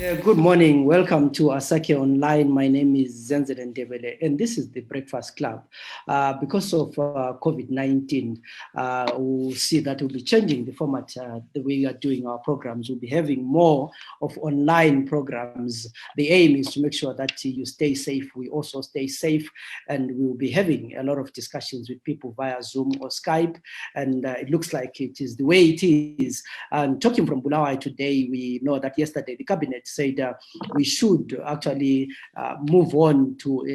Good morning. Welcome to Asake Online. My name is Zenzele Ndebele, and this is the Breakfast Club. Because of COVID-19, we'll see that we'll be changing the format, the way we are doing our programs. We'll be having more of online programs. The aim is to make sure that you stay safe. We also stay safe, and we'll be having a lot of discussions with people via Zoom or Skype, and it looks like it is the way it is. And talking from Bulawayo today, we know that yesterday the cabinet said we should actually move on to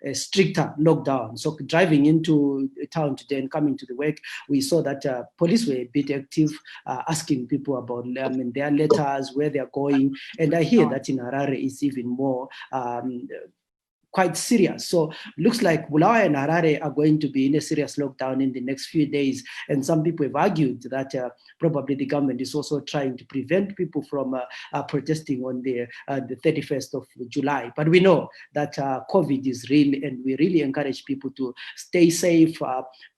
a stricter lockdown. So driving into town today and coming to the work, we saw that police were a bit active, asking people about their letters, where they're going. And I hear that in Harare it's even more quite serious. So looks like Bulawayo and Harare are going to be in a serious lockdown in the next few days. And some people have argued that probably the government is also trying to prevent people from protesting on the 31st of July. But we know that COVID is real, and we really encourage people to stay safe,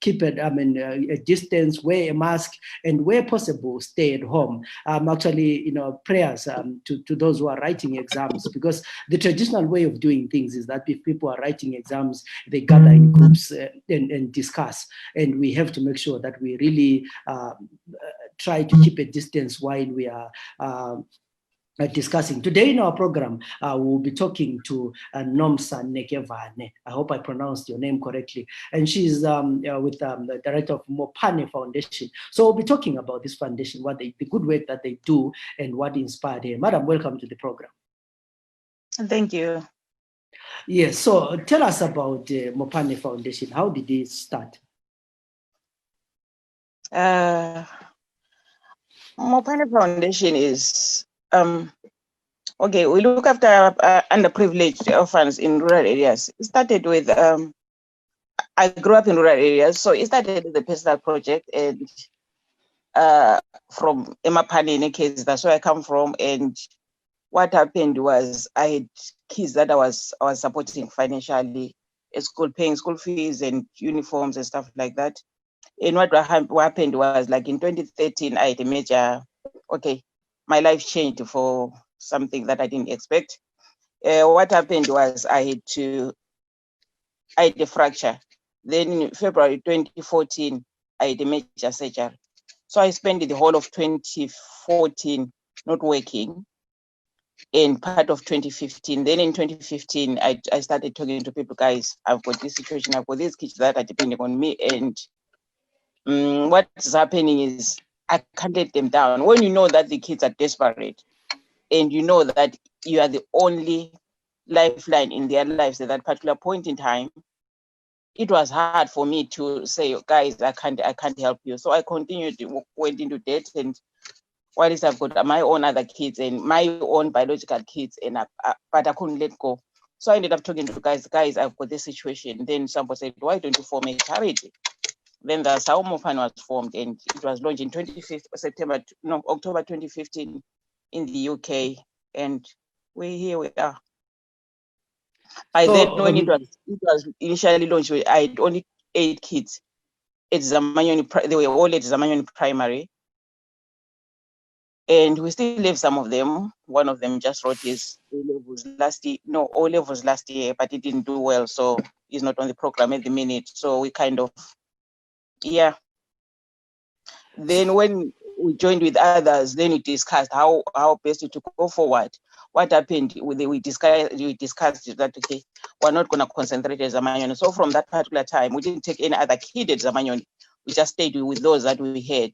keep it, a distance, wear a mask, and where possible, stay at home. Actually, prayers to those who are writing exams, because the traditional way of doing things is that if people are writing exams, they gather in groups and discuss. And we have to make sure that we really try to keep a distance while we are discussing. Today in our program, we'll be talking to Nomsa Nekevane. I hope I pronounced your name correctly. And she's with the director of Mopane Foundation. So we'll be talking about this foundation, the good work that they do, and what inspired her. Madam, welcome to the program. Thank you. Yes, so tell us about the Mopane Foundation. How did it start? Mopane Foundation is, okay, we look after underprivileged orphans in rural areas. It started with, I grew up in rural areas, so it started as a personal project, and from Mopane in a case, that's where I come from. And what happened was I had kids that I was supporting financially at school, paying school fees and uniforms and stuff like that. And what happened was, like in 2013, I had a major, my life changed for something that I didn't expect. What happened was I had a fracture. Then in February 2014, I had a major surgery. So I spent the whole of 2014 not working, in part of 2015. Then in 2015, I started talking to people, guys, I've got this situation, I've got these kids that are depending on me. And what's happening is I can't let them down. When you know that the kids are desperate, and you know that you are the only lifeline in their lives at that particular point in time, it was hard for me to say, guys, I can't help you. So I continued, went into debt, and what is I've got my own other kids and my own biological kids, and but I couldn't let go. So I ended up talking to guys, I've got this situation. Then somebody said, why don't you form a charity? Then that's how Mopane was formed, and it was launched in October 2015 in the UK, and here we are. By then, when it was initially launched, I had only 8 kids at Zamanyoni. They were all at Zamanyoni Primary. And we still have some of them. One of them just wrote his O-levels last year, but he didn't do well, so he's not on the program at the minute. So we kind of, yeah. Then when we joined with others, then we discussed how best to go forward. What happened? We discussed that, okay, we're not going to concentrate at Zamanyoni. So from that particular time, we didn't take any other kid at Zamanyoni. We just stayed with those that we had.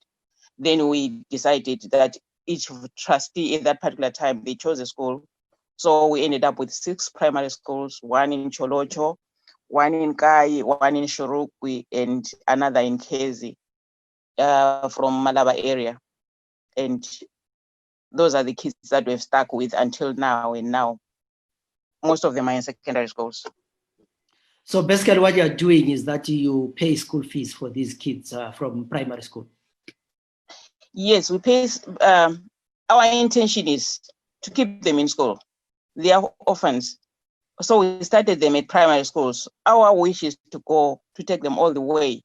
Then we decided that each trustee at that particular time, they chose a school. So we ended up with 6 primary schools, one in Cholocho, one in Kai, one in Shurukwi, and another in Kezi, from Malaba area. And those are the kids that we've stuck with until now. And now most of them are in secondary schools. So basically what you're doing is that you pay school fees for these kids from primary school. Yes, we pay. Our intention is to keep them in school. They are orphans. So we started them at primary schools. Our wish is to take them all the way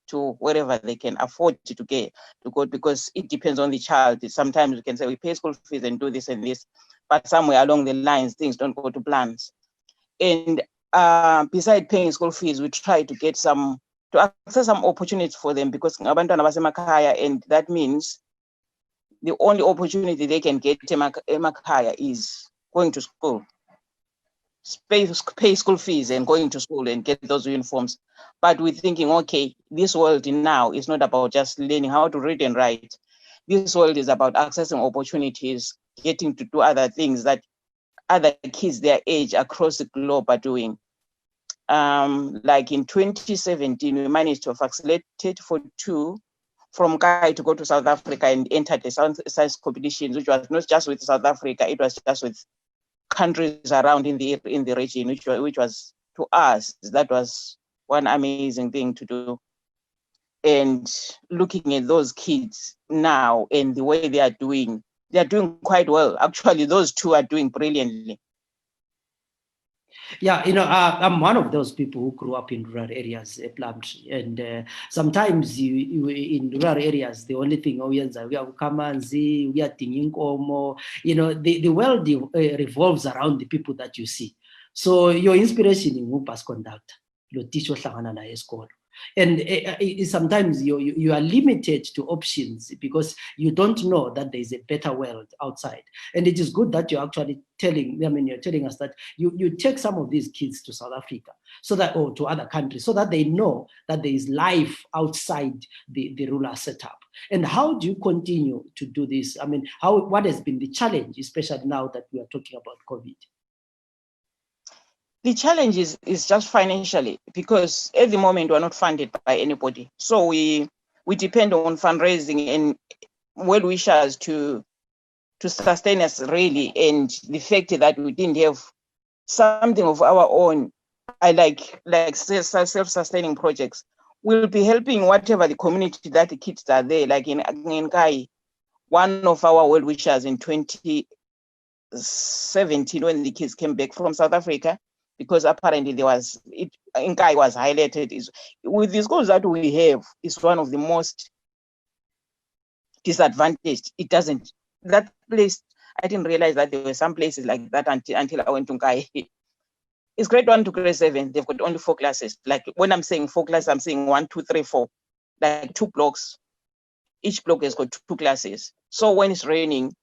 to wherever they can afford to go, because it depends on the child. Sometimes we can say we pay school fees and do this and this, but somewhere along the lines, things don't go to plans. And beside paying school fees, we try to get to access some opportunities for them, because abantwana basemakhaya, and that means the only opportunity they can get emakhaya is going to school, pay school fees and going to school and get those uniforms. But we're thinking, okay, this world now is not about just learning how to read and write. This world is about accessing opportunities, getting to do other things that other kids their age across the globe are doing. Like in 2017, we managed to facilitate for 2 from Kai to go to South Africa and enter the science competitions, which was not just with South Africa, it was just with countries around in the region, which was to us, that was one amazing thing to do. And looking at those kids now and the way they are doing quite well. Actually, those 2 are doing brilliantly. Yeah, I'm one of those people who grew up in rural areas, Plumtree, and sometimes you in rural areas, the only thing we are kamanzi, we are tinginkomo, the world revolves around the people that you see. So your inspiration in bus conductor, your teacher school. And sometimes you are limited to options because you don't know that there is a better world outside. And it is good that you're actually you're telling us that you take some of these kids to South Africa or to other countries so that they know that there is life outside the rural setup. And how do you continue to do this? What has been the challenge, especially now that we are talking about COVID? The challenge is just financially, because at the moment we're not funded by anybody. So we depend on fundraising and well-wishers to sustain us, really. And the fact that we didn't have something of our own, I like self-sustaining projects, will be helping whatever the community that the kids are there. Like in Kai, one of our well-wishers in 2017, when the kids came back from South Africa, because apparently in Kai was highlighted, is with the schools that we have, is one of the most disadvantaged. That place, I didn't realize that there were some places like that until I went to Kai. It's grade 1 to grade 7. They've got only 4 classes. Like when I'm saying 4 classes, I'm saying 1, 2, 3, 4, like 2 blocks. Each block has got 2 classes. So when it's raining,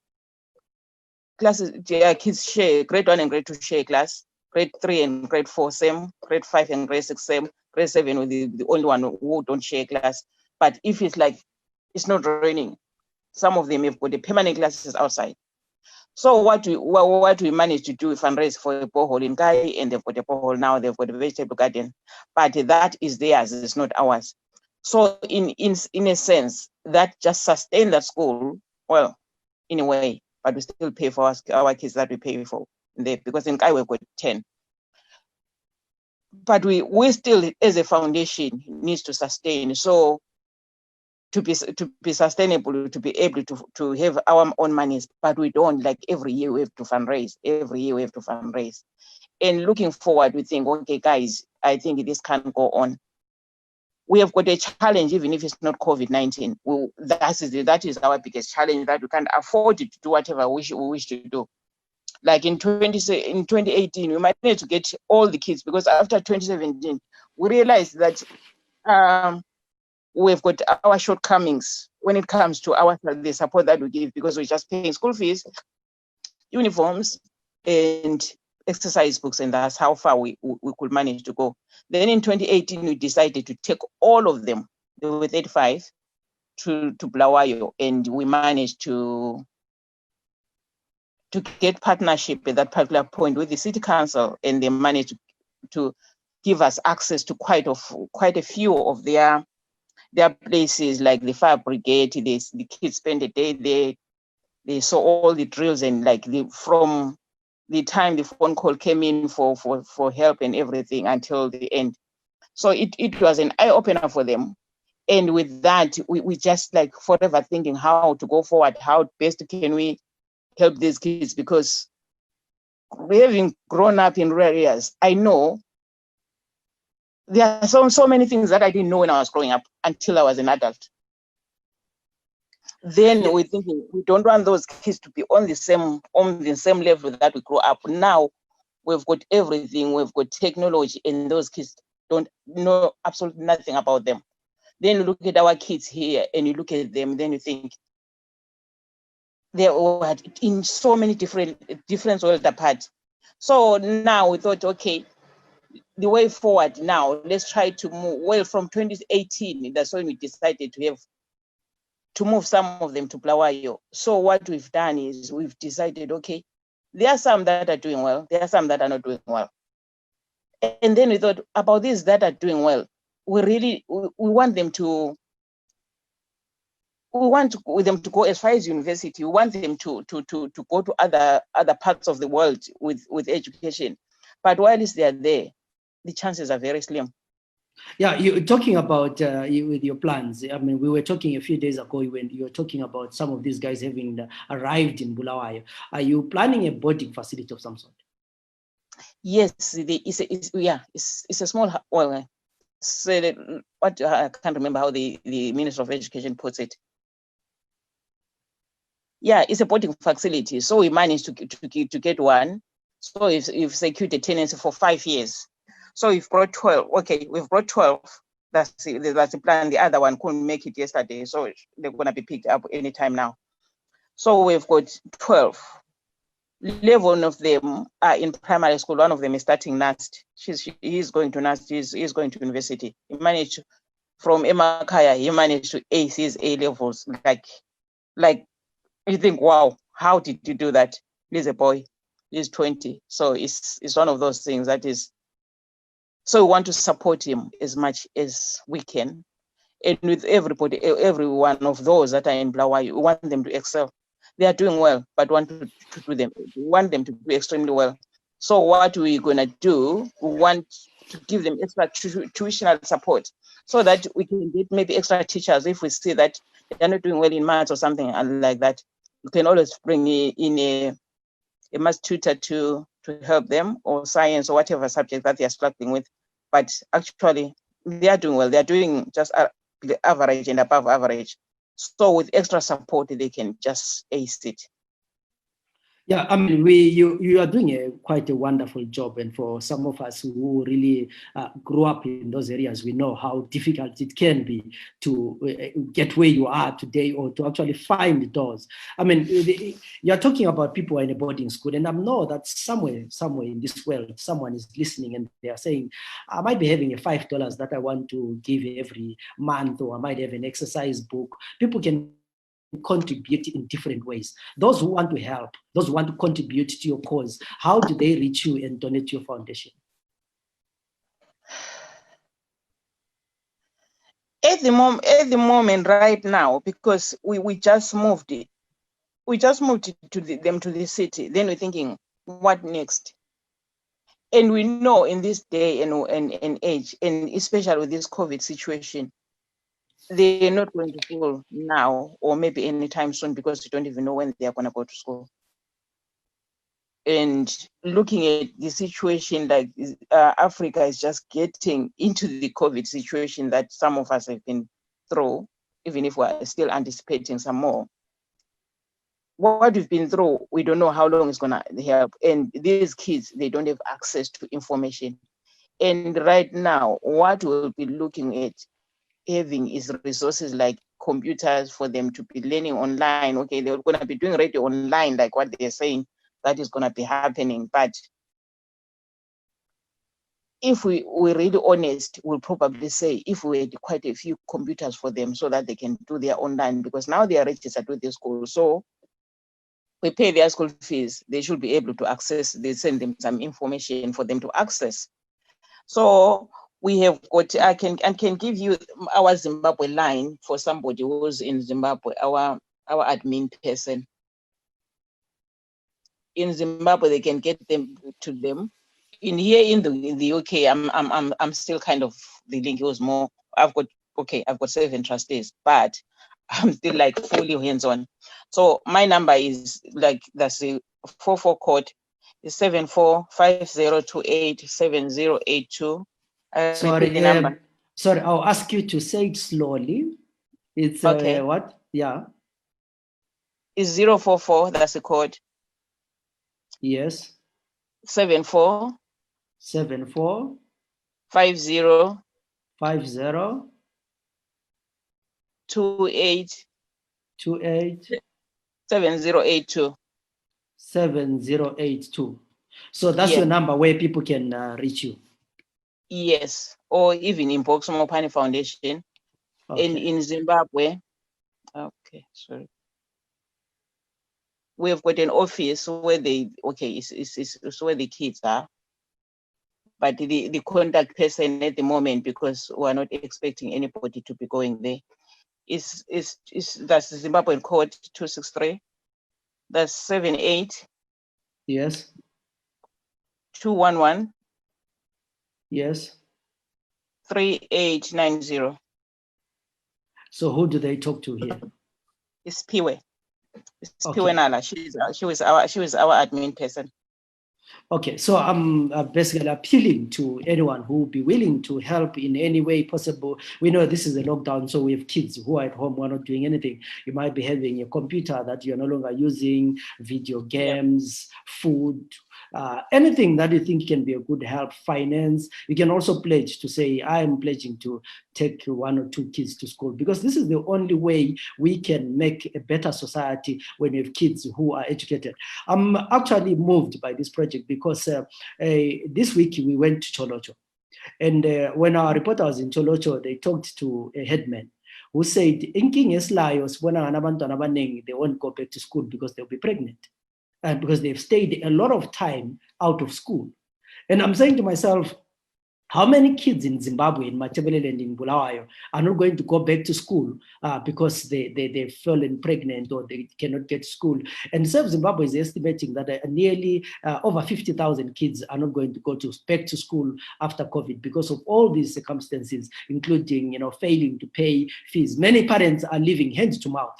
kids share, grade 1 and grade 2 share class, grade 3 and grade 4 same, grade 5 and grade 6 same, grade 7 with the only one who don't share class. But if it's like, it's not raining, some of them have got the permanent classes outside. So what we managed to do is fundraise for a borehole in Kai, and they've got a borehole now, they've got a vegetable garden, but that is theirs, it's not ours. So in a sense, that just sustained that school, well, in a way, but we still pay for our kids that we pay for there, because in Kai we've got 10. But we still, as a foundation, needs to sustain. So to be sustainable, to be able to have our own monies, but we don't, like every year we have to fundraise. And looking forward, we think, okay, guys, I think this can't go on. We have got a challenge, even if it's not COVID-19. That is our biggest challenge, that we can't afford to do whatever we wish to do. Like in 2018, we managed to get all the kids, because after 2017, we realized that we've got our shortcomings when it comes to the support that we give, because we're just paying school fees, uniforms, and exercise books, and that's how far we could manage to go. Then in 2018, we decided to take all of them, they were 35, to Bulawayo, and we managed to get partnership at that particular point with the city council, and they managed to give us access to quite a few of their places, like the fire brigade. The kids spent a day there. They saw all the drills, and from the time the phone call came in for help and everything until the end. So it was an eye opener for them. And with that, we just like forever thinking how to go forward, how best can we help these kids, because having grown up in rural areas, I know there are so many things that I didn't know when I was growing up until I was an adult. Then we're thinking we don't want those kids to be on the same level that we grew up. Now we've got everything, we've got technology, and those kids don't know absolutely nothing about them. Then you look at our kids here and you look at them, then you think they were in so many different worlds apart. So now we thought, okay, the way forward now, let's try to move. Well, from 2018, that's when we decided to move some of them to Bulawayo. So what we've done is we've decided, okay, there are some that are doing well, there are some that are not doing well. And then we thought about these that are doing well, we want them to them to go as far as university. We want them to go to other parts of the world with education. But while they are there, the chances are very slim. Yeah, you're talking about with your plans. I mean, we were talking a few days ago when you were talking about some of these guys having arrived in Bulawayo. Are you planning a boarding facility of some sort? Yes, it's a small, well, what I can't remember how the Minister of Education puts it. Yeah, it's a boarding facility. So we managed to get one. So we've secured a tenancy for 5 years. So we've brought 12. Okay, we've brought 12. That's the plan. The other one couldn't make it yesterday, so they're going to be picked up anytime now. So we've got 12. 11 of them are in primary school. One of them is starting NAST. He's going to NAST. He's going to university. He managed from Emakaya. He managed to ace his A levels. Like you think, wow, how did you do that? He's a boy. He's 20. So it's one of those things that is. So we want to support him as much as we can. And with everybody, every one of those that are in Bulawayo, we want them to excel. They are doing well, but want them to do extremely well. So what we're going to do, we want to give them extra tuitional support so that we can get maybe extra teachers. If we see that they're not doing well in maths or something like that, we can always bring in a maths tutor to help them, or science, or whatever subject that they are struggling with. But actually, they are doing well. They are doing just the average and above average. So with extra support, they can just ace it. Yeah, I mean, you are doing quite a wonderful job, and for some of us who really grew up in those areas, we know how difficult it can be to get where you are today, or to actually find doors. I mean, you're talking about people in a boarding school, and I know that somewhere in this world, someone is listening and they are saying, I might be having a $5 that I want to give every month, or I might have an exercise book. People can contribute in different ways. Those who want to help, those who want to contribute to your cause, how do they reach you and donate to your foundation? At the moment right now, because we just moved them to the city, then we're thinking, what next? And we know in this day and age, and especially with this COVID situation, they're not going to school now or maybe anytime soon, because we don't even know when they are going to go to school. And looking at the situation, like Africa is just getting into the COVID situation that some of us have been through, even if we're still anticipating some more. What we've been through, we don't know how long it's going to help. And these kids, they don't have access to information. And right now, what we'll be looking at having is resources like computers for them to be learning online. Okay, they're going to be doing radio online, like what they're saying, that is going to be happening. But if we're really honest, we'll probably say if we had quite a few computers for them so that they can do their online, because now they are registered with the school. So we pay their school fees, they should be able to access, they send them some information for them to access. So we have got, I can give you our Zimbabwe line for somebody who's in Zimbabwe, our admin person. In Zimbabwe, they can get them to them. In the UK, I'm still kind of, the link was more, I've got 7 trustees, but I'm still like fully hands-on. So my number is like, that's the 44 code, is 7450287082. Sorry, I'll ask you to say it slowly. It's okay. What? Yeah. is 044, that's the code. Yes. 74 74 50 50 28 28 7082. 7082. So that's Yeah. your number where people can reach you. Yes, or even in Mopane Foundation. Okay. In Zimbabwe. Okay, sorry. We've got an office where it's where the kids are. But the contact person at the moment, because we're not expecting anybody to be going there, is that's the Zimbabwean code 263. That's 78. Yes. 211. Yes. 3890. So who do they talk to here? It's Piwe. It's Okay. Piwe Nala. She was our admin person. Okay, so I'm basically appealing to anyone who will be willing to help in any way possible. We know this is a lockdown, so we have kids who are at home, who are not doing anything. You might be having a computer that you're no longer using, video games, food, anything that you think can be a good help, finance. You can also pledge to say, I am pledging to take 1 or 2 kids to school, because this is the only way we can make a better society when we have kids who are educated. I'm actually moved by this project because this week we went to Cholocho. And when our reporter was in Cholocho, they talked to a headman who said, they won't go back to school because they'll be pregnant. And because they've stayed a lot of time out of school. And I'm saying to myself, how many kids in Zimbabwe, in Matebele and in Bulawayo, are not going to go back to school because they've fallen pregnant or they cannot get to school? And Serve Zimbabwe is estimating that nearly over 50,000 kids are not going to go back to school after COVID because of all these circumstances, including failing to pay fees. Many parents are living hand to mouth.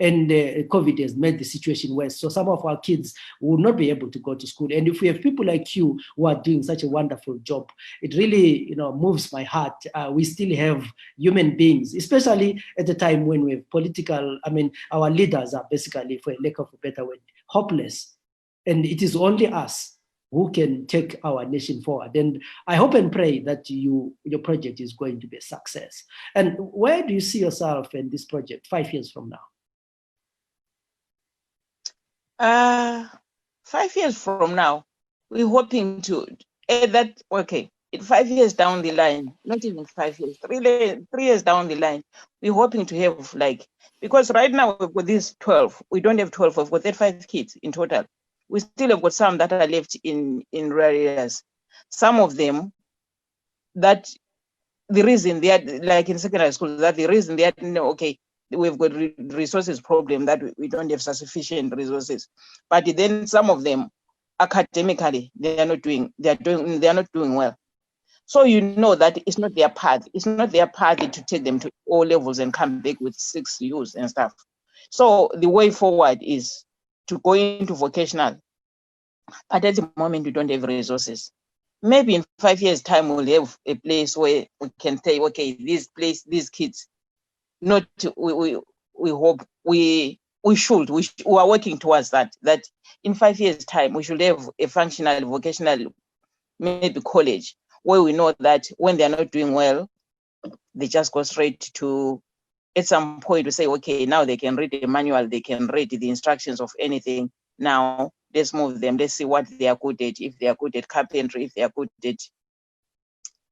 And COVID has made the situation worse. So some of our kids will not be able to go to school. And if we have people like you who are doing such a wonderful job, it really moves my heart. We still have human beings, especially at the time when we have our leaders are basically, for a lack of a better word, hopeless. And it is only us who can take our nation forward. And I hope and pray that your project is going to be a success. And where do you see yourself in this project 5 years from now? 5 years from now, we're hoping to add that. Okay, 5 years down the line, not even 5 years, 3 years down the line, we're hoping to have because right now we've got these 12. We don't have 12. We've got 35 kids in total. We still have got some that are left in rural areas. Some of them, that the reason they are like in secondary school, that the reason they are we've got resources problem, that we don't have sufficient resources. But then some of them academically they are not doing well. So that it's not their path. It's not their path to take them to O levels and come back with 6 U's and stuff. So the way forward is to go into vocational. But at the moment we don't have resources. Maybe in 5 years' time we'll have a place where we can say, okay, these kids, not we hope we are working towards that in 5 years' time we should have a functional vocational maybe college where we know that when they're not doing well, they just go straight to, at some point we say, okay, now they can read a manual, they can read the instructions of anything. Now let's move them, let's see what they are good at. If they are good at carpentry, if they are good at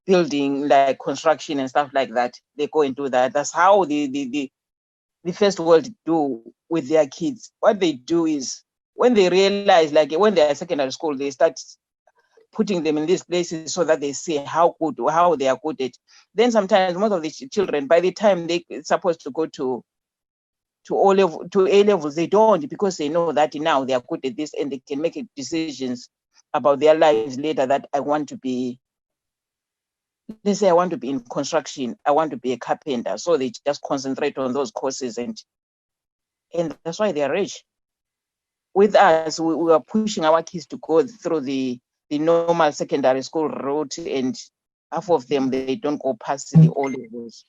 building, like construction and stuff like that, they go and do that. That's how the first world do with their kids. What they do is, when they realize, when they're at secondary school, they start putting them in these places so that they see how they are good at. Then sometimes most of the children, by the time they're supposed to go to A levels, they don't, because they know that now they are good at this and they can make decisions about their lives later, that I want to be, they say, I want to be in construction, I want to be a carpenter. So they just concentrate on those courses, and that's why they are rich. With us, we are pushing our kids to go through the normal secondary school route, and half of them, they don't go past the O levels.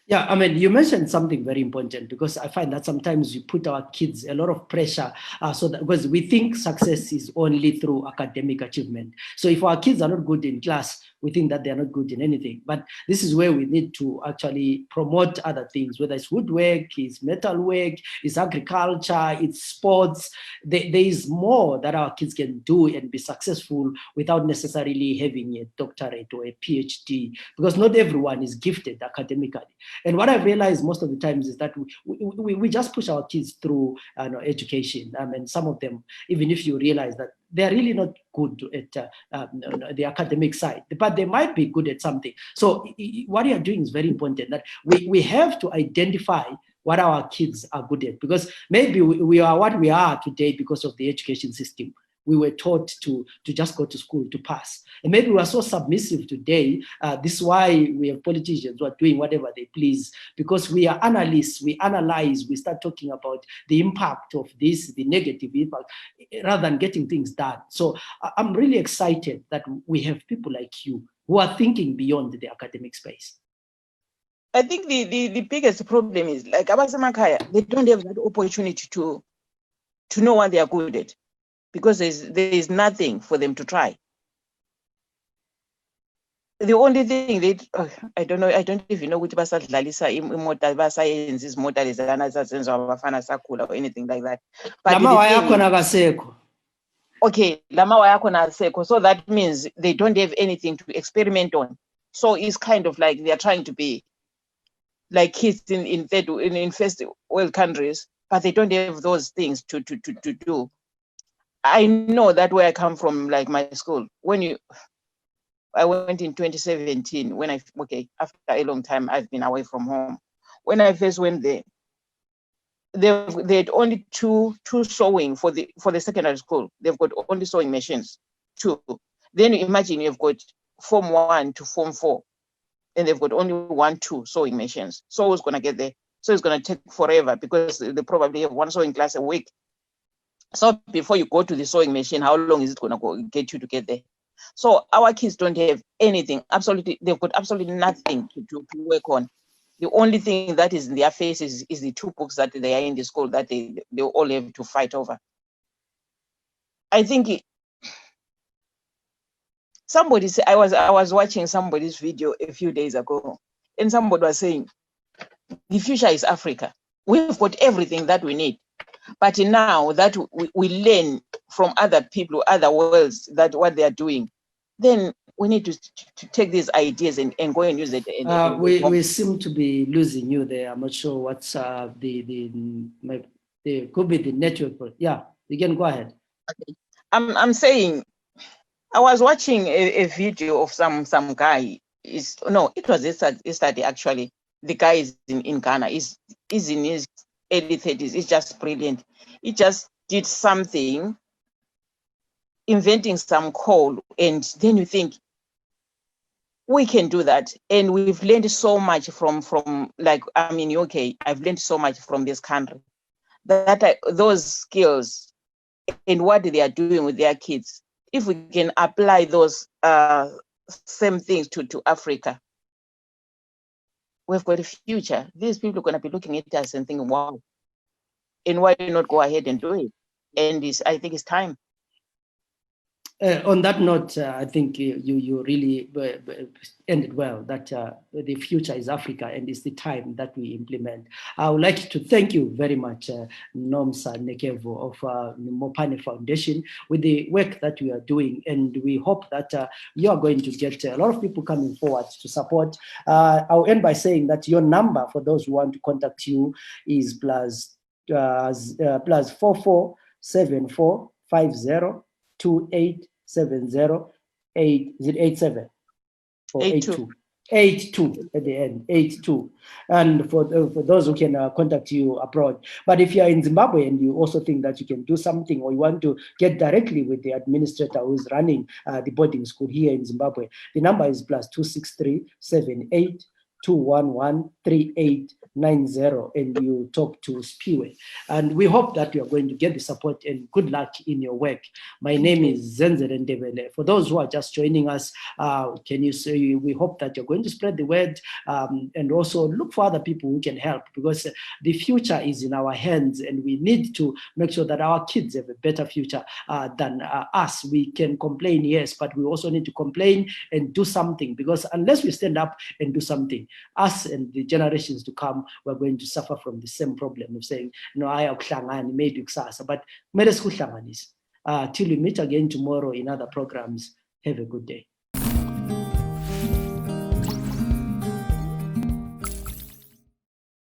Yeah, I mean, you mentioned something very important, because I find that sometimes we put our kids a lot of pressure, so that, because we think success is only through academic achievement. So if our kids are not good in class, we think that they're not good in anything. But this is where we need to actually promote other things, whether it's woodwork, it's metalwork, it's agriculture, it's sports. There is more that our kids can do and be successful without necessarily having a doctorate or a PhD, because not everyone is gifted academically. And what I've realized most of the times is that we just push our kids through education. I mean, some of them, even if you realize that they're really not good at the academic side, but they might be good at something. So what you're doing is very important, that we have to identify what our kids are good at, because maybe we are what we are today because of the education system. We were taught to just go to school to pass. And maybe we are so submissive today. This is why we have politicians who are doing whatever they please, because we are analysts, we analyze, we start talking about the impact of this, the negative impact, rather than getting things done. So I'm really excited that we have people like you who are thinking beyond the academic space. I think the biggest problem is, like Abasamakaya, they don't have that opportunity to know what they are good at, because there is nothing for them to try. The only thing I don't know, I don't even know which basadlalisa imota basayenza izimota lezana zazenza abafana sakhula or anything like that. But okay, lama wayakho nasekho, so that means they don't have anything to experiment on. So it's kind of like they are trying to be like kids in first world countries, but they don't have those things to do. I know that where I come from, like my school, I went in 2017 when after a long time I've been away from home. When I first went there, they had only two sewing for the secondary school. They've got only sewing machines, 2. Then you imagine you've got Form 1 to Form 4, and they've got only 1, 2 sewing machines. So who's gonna get there? So it's gonna take forever, because they probably have one sewing class a week. So before you go to the sewing machine, how long is it gonna get you to get there? So our kids don't have anything. Absolutely, they've got absolutely nothing to work on. The only thing that is in their faces is the 2 books that they are in the school that they all have to fight over. I think somebody said, I was watching somebody's video a few days ago, and somebody was saying, the future is Africa. We've got everything that we need. But now that we learn from other people, other worlds, that what they are doing, then we need to take these ideas and go and use it. We seem to be losing you there. I'm not sure what's could be the network. Yeah, you can go ahead. Okay. I'm saying, I was watching a video of some guy. It was a study actually. The guy is in Ghana. Is in his early 30s. It's just brilliant. He just did something, inventing some coal, and then you think, we can do that. And we've learned so much from like, I'm in UK, I've learned so much from this country, that those skills and what they are doing with their kids, if we can apply those same things to Africa, we've got a future. These people are going to be looking at us and thinking, wow, and why not go ahead and do it? And I think it's time. On that note, I think you really ended well, that the future is Africa, and it's the time that we implement. I would like to thank you very much, Nomsa Nekevane of Mopane Foundation, with the work that we are doing, and we hope that you are going to get a lot of people coming forward to support. I'll end by saying that your number, for those who want to contact you, is plus 4474502870 or 82 at the end, 82. And for those who can contact you abroad. But if you are in Zimbabwe and you also think that you can do something, or you want to get directly with the administrator who's running the boarding school here in Zimbabwe, the number is plus 263 211-3890 and you talk to Spiwe. And we hope that you are going to get the support and good luck in your work. My name is Zenzele Ndebele. For those who are just joining us, can you say, we hope that you're going to spread the word and also look for other people who can help, because the future is in our hands and we need to make sure that our kids have a better future than us. We can complain, yes, but we also need to complain and do something, because unless we stand up and do something, us and the generations to come, we're going to suffer from the same problem of saying, no, I have maybe kusasa, but till we meet again tomorrow in other programs, have a good day.